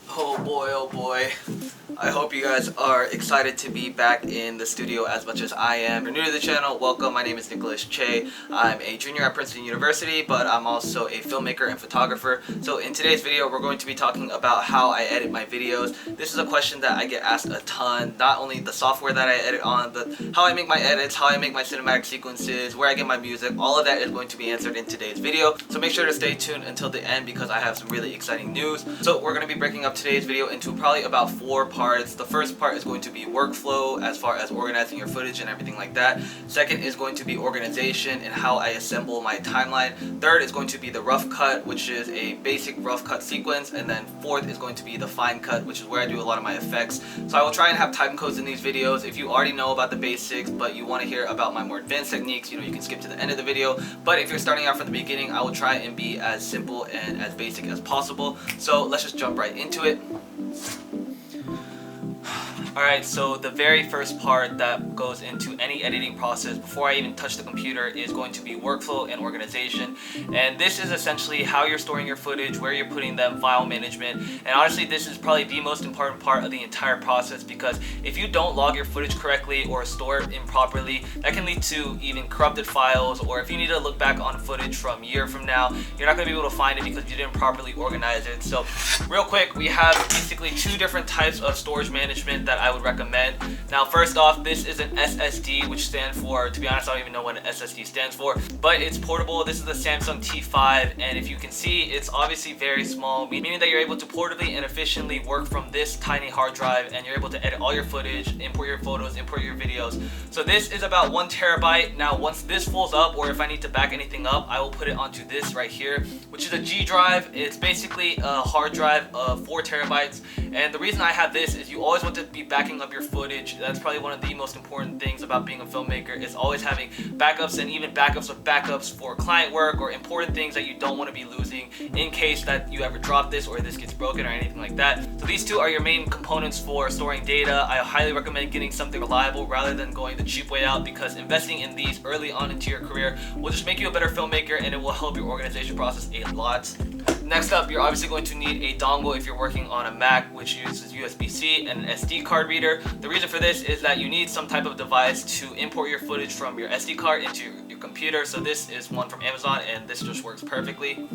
Oh boy. I hope you guys are excited to be back in the studio as much as I am. If you're new to the channel, welcome. My name is Nicholas Che. I'm a junior at Princeton University, but I'm also a filmmaker and photographer. So in today's video, we're going to be talking about how I edit my videos. This is a question that I get asked a ton. Not only the software that I edit on, but how I make my edits, how I make my cinematic sequences, where I get my music. All of that is going to be answered in today's video. So make sure to stay tuned until the end because I have some really exciting news. So we're going to be breaking up today's video into probably about 4 parts. The first part is going to be workflow as far as organizing your footage and everything like that. Second is going to be organization and how I assemble my timeline. Third is going to be the rough cut, which is a basic rough cut sequence. And then fourth is going to be the fine cut, which is where I do a lot of my effects. So I will try and have time codes in these videos. If you already know about the basics but you want to hear about my more advanced techniques, you can skip to the end of the video. But if you're starting out from the beginning, I will try and be as simple and as basic as possible. So let's just jump right into it. Alright, so the very first part that goes into any editing process before I even touch the computer is going to be workflow and organization. And this is essentially how you're storing your footage, where you're putting them, file management. And honestly, this is probably the most important part of the entire process because if you don't log your footage correctly or store it improperly, that can lead to even corrupted files, or if you need to look back on footage from a year from now, you're not going to be able to find it because you didn't properly organize it. So real quick, we have basically 2 different types of storage management that I would recommend. Now first off, this is an SSD, which stands for, to be honest, I don't even know what an SSD stands for, but it's portable. This is the Samsung T5, and if you can see, it's obviously very small, meaning that you're able to portably and efficiently work from this tiny hard drive, and you're able to edit all your footage, import your photos, import your videos. So this is about 1 terabyte. Now once this fills up, or if I need to back anything up, I will put it onto this right here, which is a G drive. It's basically a hard drive of 4 terabytes. And the reason I have this is you always want to be backing up your footage. That's probably one of the most important things about being a filmmaker, is always having backups, and even backups of backups for client work or important things that you don't want to be losing in case that you ever drop this or this gets broken or anything like that. So these 2 are your main components for storing data. I highly recommend getting something reliable rather than going the cheap way out, because investing in these early on into your career will just make you a better filmmaker, and it will help your organization process a lot. Next up, you're obviously going to need a dongle if you're working on a Mac, which uses USB-C and an SD card reader. The reason for this is that you need some type of device to import your footage from your SD card into your computer. So this is one from Amazon, and this just works perfectly.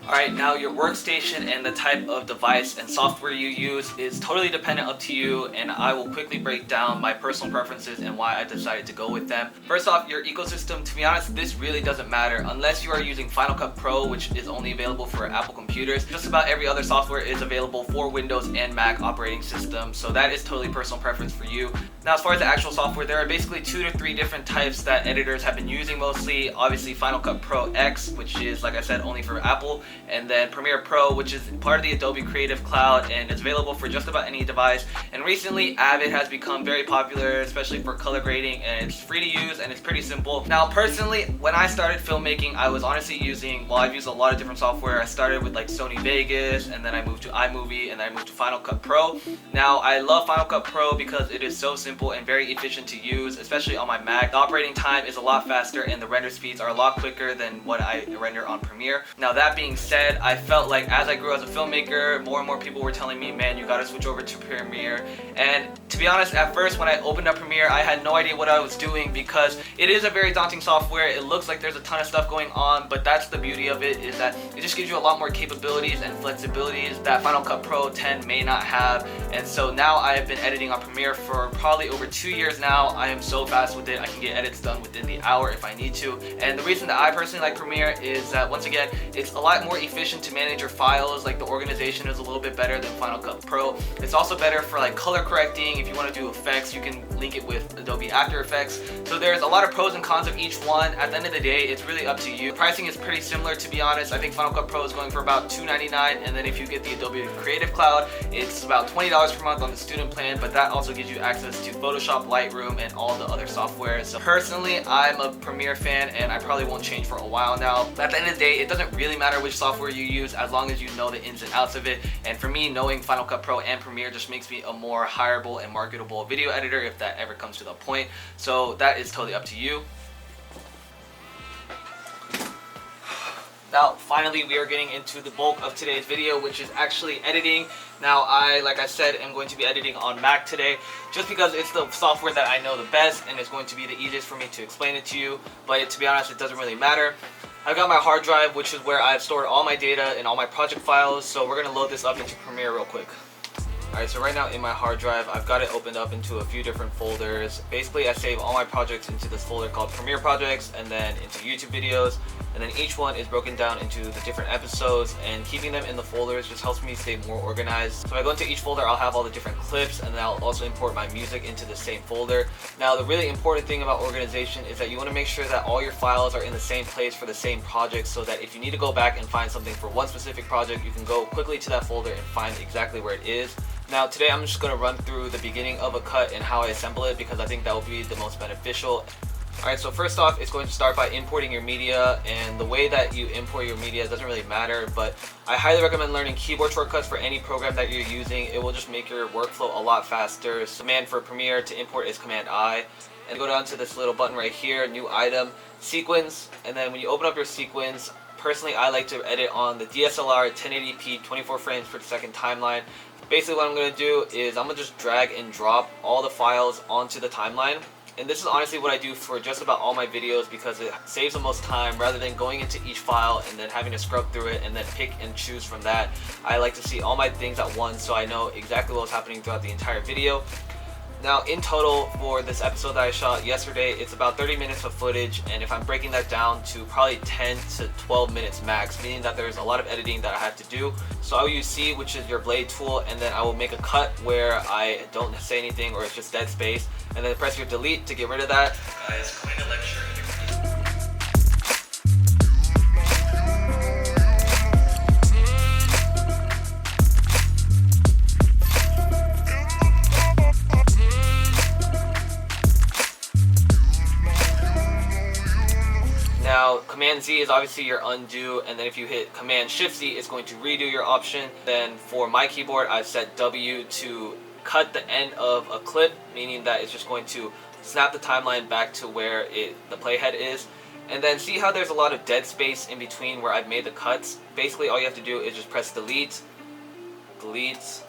Alright, now your workstation and the type of device and software you use is totally dependent up to you, and I will quickly break down my personal preferences and why I decided to go with them. First off, your ecosystem. To be honest, this really doesn't matter unless you are using Final Cut Pro, which is only available for Apple computers. Just about every other software is available for Windows and Mac operating systems, so that is totally personal preference for you. Now as far as the actual software, there are basically 2 to 3 different types that editors have been using mostly. Obviously Final Cut Pro X, which is, like I said, only for Apple, and then Premiere Pro, which is part of the Adobe Creative Cloud and is available for just about any device. And recently Avid has become very popular, especially for color grading, and it's free to use and it's pretty simple. Now personally, when I started filmmaking, I was honestly using, well, I've used a lot of different software. I started with like Sony Vegas, and then I moved to iMovie, and then I moved to Final Cut Pro. Now I love Final Cut Pro because it is so simple and very efficient to use, especially on my Mac. The operating time is a lot faster and the render speeds are a lot quicker than what I render on Premiere. Now that being said, I felt like as I grew as a filmmaker, more and more people were telling me, man, you gotta switch over to Premiere. And to be honest, at first when I opened up Premiere, I had no idea what I was doing because it is a very daunting software. It looks like there's a ton of stuff going on, but that's the beauty of it, is that it just gives you a lot more capabilities and flexibilities that Final Cut Pro 10 may not have. And so now I have been editing on Premiere for probably over 2 years now. I am so fast with it. I can get edits done within the hour if I need to. And the reason that I personally like Premiere is that, once again, it's a lot more efficient to manage your files. Like, the organization is a little bit better than Final Cut Pro. It's also better for like color correcting. If you want to do effects, you can link it with Adobe After Effects. So there's a lot of pros and cons of each one. At the end of the day, it's really up to you. Pricing is pretty similar, to be honest. I think Final Cut Pro is going for about $2.99, and then if you get the Adobe Creative Cloud, it's about $20 per month on the student plan, but that also gives you access to Photoshop, Lightroom, and all the other software. So personally, I'm a Premiere fan, and I probably won't change for a while now. But at the end of the day, it doesn't really matter which software you use as long as you know the ins and outs of it. And for me, knowing Final Cut Pro and Premiere just makes me a more hireable and marketable video editor if that ever comes to the point. So that is totally up to you. Now, finally, we are getting into the bulk of today's video, which is actually editing. Now, like I said, am going to be editing on Mac today, just because it's the software that I know the best, and it's going to be the easiest for me to explain it to you. But to be honest, it doesn't really matter. I've got my hard drive, which is where I've stored all my data and all my project files, so we're going to load this up into Premiere real quick. Alright, so right now in my hard drive, I've got it opened up into a few different folders. Basically, I save all my projects into this folder called Premiere Projects, and then into YouTube videos, and then each one is broken down into the different episodes, and keeping them in the folders just helps me stay more organized. So if I go into each folder, I'll have all the different clips, and then I'll also import my music into the same folder. Now, the really important thing about organization is that you want to make sure that all your files are in the same place for the same project, so that if you need to go back and find something for one specific project, you can go quickly to that folder and find exactly where it is. Now today I'm just going to run through the beginning of a cut and how I assemble it, because I think that will be the most beneficial. Alright, so first off, it's going to start by importing your media, and the way that you import your media doesn't really matter, but I highly recommend learning keyboard shortcuts for any program that you're using. It will just make your workflow a lot faster. So command for Premiere to import is Command I, and go down to this little button right here, new item, sequence, and then when you open up your sequence, personally I like to edit on the DSLR 1080p 24 frames per second timeline. Basically what I'm going to do is I'm going to just drag and drop all the files onto the timeline. And this is honestly what I do for just about all my videos, because it saves the most time rather than going into each file and then having to scrub through it and then pick and choose from that. I like to see all my things at once so I know exactly what's happening throughout the entire video. Now in total for this episode that I shot yesterday, it's about 30 minutes of footage, and if I'm breaking that down to probably 10 to 12 minutes max, meaning that there's a lot of editing that I have to do. So I will use C, which is your blade tool, and then I will make a cut where I don't say anything or it's just dead space, and then press your delete to get rid of that. Guys, going to lecture. Now, Command Z is obviously your undo, and then if you hit Command Shift Z, it's going to redo your option. Then for my keyboard, I've set W to cut the end of a clip, meaning that it's just going to snap the timeline back to where the playhead is. And then see how there's a lot of dead space in between where I've made the cuts? Basically, all you have to do is just press delete, delete,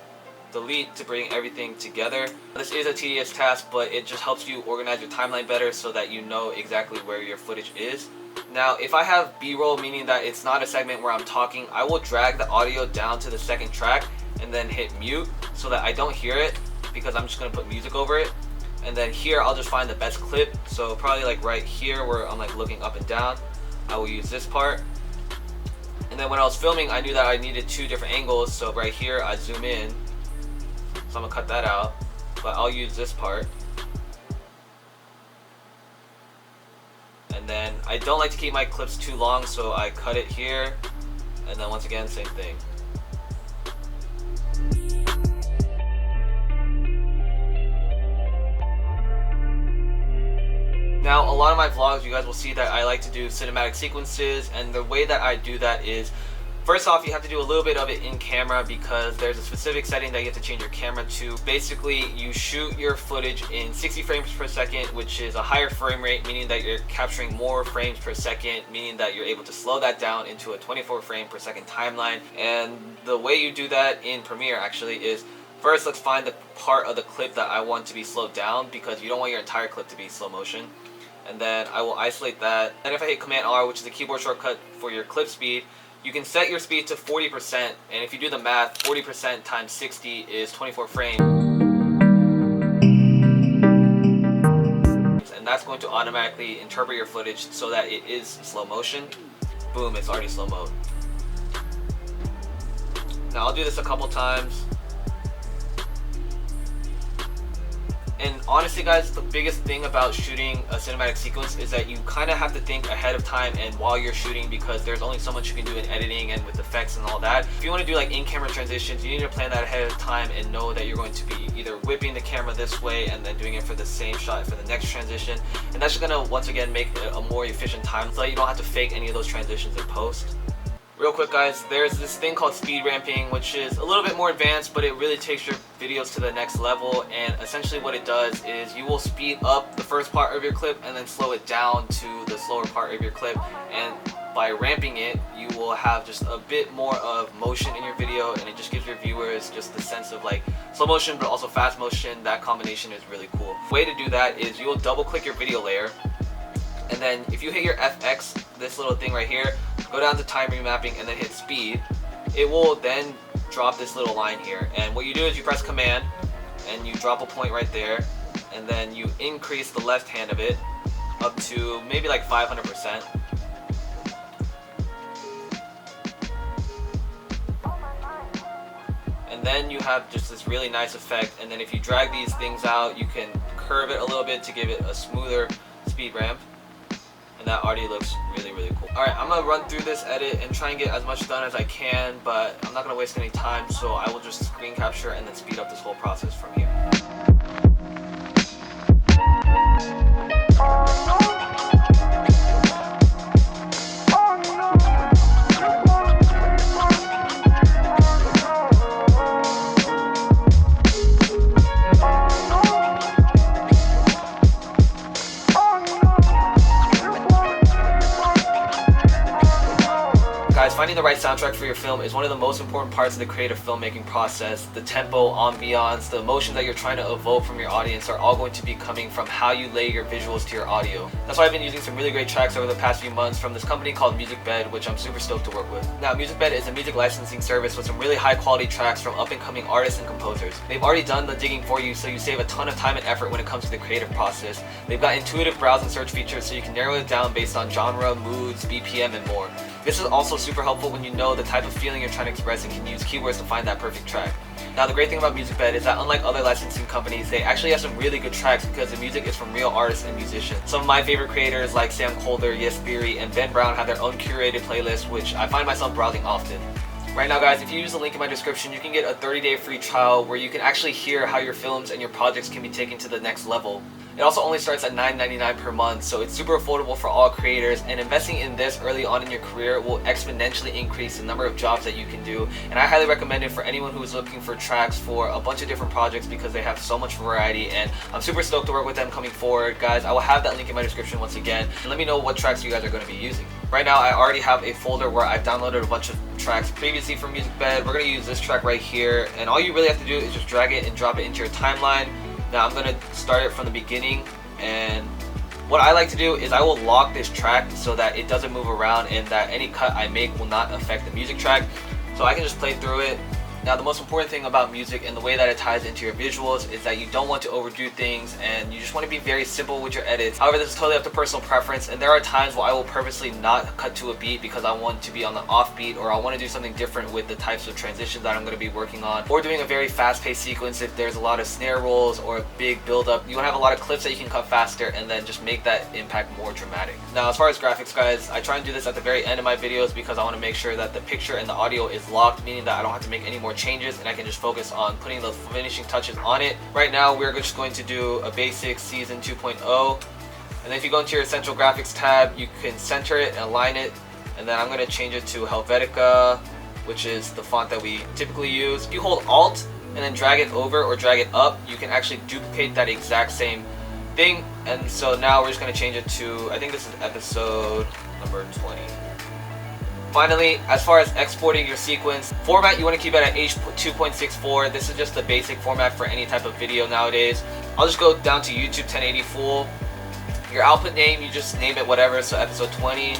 delete to bring everything together. This is a tedious task, but it just helps you organize your timeline better so that you know exactly where your footage is. Now, if I have B-roll, meaning that it's not a segment where I'm talking, I will drag the audio down to the second track and then hit mute so that I don't hear it, because I'm just going to put music over it. And then here, I'll just find the best clip. So probably like right here where I'm like looking up and down, I will use this part. And then when I was filming, I knew that I needed two different angles. So right here, I zoom in. So I'm going to cut that out, but I'll use this part. And then I don't like to keep my clips too long, so I cut it here, and then once again, same thing. Now, a lot of my vlogs, you guys will see that I like to do cinematic sequences, and the way that I do that is, first off, you have to do a little bit of it in camera, because there's a specific setting that you have to change your camera to. Basically, you shoot your footage in 60 frames per second, which is a higher frame rate, meaning that you're capturing more frames per second, meaning that you're able to slow that down into a 24 frame per second timeline. And the way you do that in Premiere actually is, first let's find the part of the clip that I want to be slowed down, because you don't want your entire clip to be slow motion. And then I will isolate that. And if I hit Command R, which is the keyboard shortcut for your clip speed, you can set your speed to 40%, and if you do the math, 40% times 60 is 24 frames. And that's going to automatically interpret your footage so that it is slow motion. Boom, it's already slow mode. Now I'll do this a couple times. And honestly guys, the biggest thing about shooting a cinematic sequence is that you kind of have to think ahead of time and while you're shooting, because there's only so much you can do in editing and with effects and all that. If you want to do like in-camera transitions, you need to plan that ahead of time and know that you're going to be either whipping the camera this way and then doing it for the same shot for the next transition. And that's just going to once again make it a more efficient time so that you don't have to fake any of those transitions in post. Real quick guys, there's this thing called speed ramping, which is a little bit more advanced, but it really takes your videos to the next level. And essentially what it does is you will speed up the first part of your clip and then slow it down to the slower part of your clip. And by ramping it, you will have just a bit more of motion in your video, and it just gives your viewers just the sense of like slow motion but also fast motion. That combination is really cool. The way to do that is you will double click your video layer, and then if you hit your FX, this little thing right here, go down to time remapping and then hit speed. It will then drop this little line here, and what you do is you press command and you drop a point right there, and then you increase the left hand of it up to maybe like 500%. And then you have just this really nice effect, and then if you drag these things out, you can curve it a little bit to give it a smoother speed ramp, and that already looks really cool. Alright, I'm gonna run through this edit and try and get as much done as I can, but I'm not gonna waste any time, so I will just screen capture and then speed up this whole process from here. Guys, finding the right soundtrack for your film is one of the most important parts of the creative filmmaking process. The tempo, ambiance, the emotions that you're trying to evoke from your audience are all going to be coming from how you lay your visuals to your audio. That's why I've been using some really great tracks over the past few months from this company called MusicBed, which I'm super stoked to work with. Now, MusicBed is a music licensing service with some really high quality tracks from up and coming artists and composers. They've already done the digging for you, so you save a ton of time and effort when it comes to the creative process. They've got intuitive browse and search features so you can narrow it down based on genre, moods, BPM, and more. This is also super helpful when you know the type of feeling you're trying to express and can use keywords to find that perfect track. Now, the great thing about MusicBed is that unlike other licensing companies, they actually have some really good tracks because the music is from real artists and musicians. Some of my favorite creators like Sam Kolder, Yes Theory, and Ben Brown have their own curated playlist, which I find myself browsing often. Right now, guys, if you use the link in my description, you can get a 30-day free trial where you can actually hear how your films and your projects can be taken to the next level. It also only starts at $9.99 per month, so it's super affordable for all creators, and investing in this early on in your career will exponentially increase the number of jobs that you can do. And I highly recommend it for anyone who is looking for tracks for a bunch of different projects because they have so much variety, and I'm super stoked to work with them coming forward. Guys, I will have that link in my description once again, and let me know what tracks you guys are going to be using. Right now, I already have a folder where I've downloaded a bunch of tracks previously from MusicBed. We're going to use this track right here, and all you really have to do is just drag it and drop it into your timeline. Now I'm going to start it from the beginning, and what I like to do is I will lock this track so that it doesn't move around and that any cut I make will not affect the music track, so I can just play through it. Now, the most important thing about music and the way that it ties into your visuals is that you don't want to overdo things and you just want to be very simple with your edits. However, this is totally up to personal preference, and there are times where I will purposely not cut to a beat because I want to be on the offbeat, or I want to do something different with the types of transitions that I'm going to be working on, or doing a very fast-paced sequence if there's a lot of snare rolls or a big build-up. You want to have a lot of clips that you can cut faster and then just make that impact more dramatic. Now, as far as graphics, guys, I try and do this at the very end of my videos because I want to make sure that the picture and the audio is locked, meaning that I don't have to make any more changes and I can just focus on putting the finishing touches on it. Right now, we're just going to do a basic Season 2.0, and then if you go into your Essential Graphics tab, you can center it and align it, and then I'm going to change it to Helvetica, which is the font that we typically use. If you hold Alt and then drag it over or drag it up, you can actually duplicate that exact same thing. And so now we're just going to change it to, I think this is episode number 20. Finally, as far as exporting your sequence, format, you want to keep it at H.2.64. This is just the basic format for any type of video nowadays. I'll just go down to YouTube 1080 full. Your output name, you just name it whatever, so episode 20.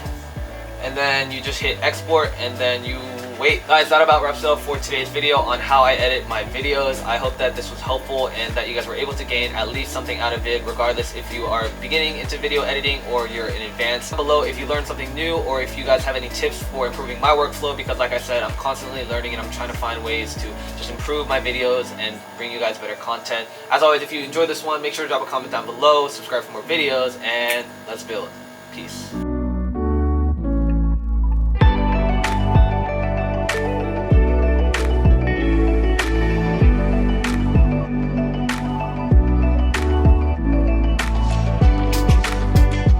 And then you just hit export, and then you wait. Guys, that about wraps it up for today's video on how I edit my videos. I hope that this was helpful and that you guys were able to gain at least something out of it, regardless if you are beginning into video editing or you're in advance. Below if you learned something new, or if you guys have any tips for improving my workflow, because like I said, I'm constantly learning and I'm trying to find ways to just improve my videos and bring you guys better content. As always, if you enjoyed this one, make sure to drop a comment down below, subscribe for more videos, and let's build. Peace.